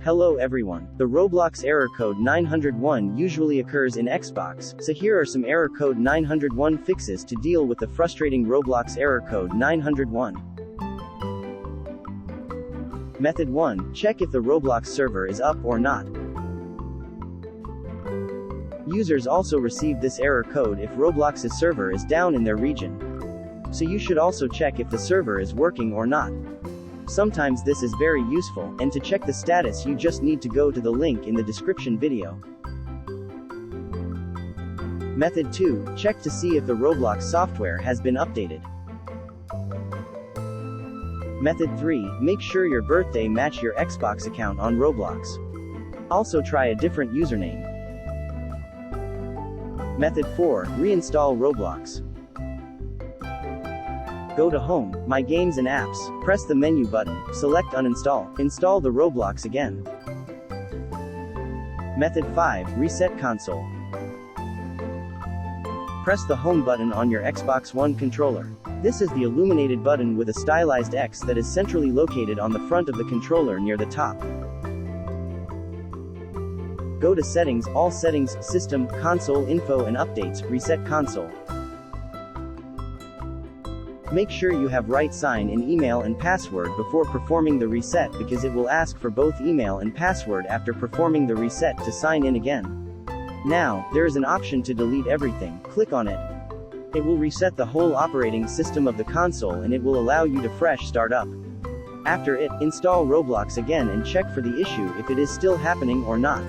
Hello everyone. The Roblox error code 901 usually occurs in Xbox, so here are some error code 901 fixes to deal with the frustrating Roblox error code 901. Method 1. Check if the Roblox server is up or not. Users also receive this error code if Roblox's server is down in their region. So you should also check if the server is working or not. Sometimes this is very useful, and to check the status you just need to go to the link in the description video. Method 2. Check to see if the Roblox software has been updated. Method 3. Make sure your birthday match your Xbox account on Roblox. Also try a different username. Method 4. Reinstall Roblox. Go to Home, My Games and Apps, press the menu button, select Uninstall, install the Roblox again. Method 5. Reset console. Press the Home button on your Xbox One controller. This is the illuminated button with a stylized X that is centrally located on the front of the controller near the top. Go to Settings, All Settings, System, Console Info and Updates, Reset Console. Make sure you have right sign-in email and password before performing the reset because it will ask for both email and password after performing the reset to sign in again. Now, there is an option to delete everything. Click on it. It will reset the whole operating system of the console and it will allow you to fresh start up. After it, install Roblox again and check for the issue if it is still happening or not.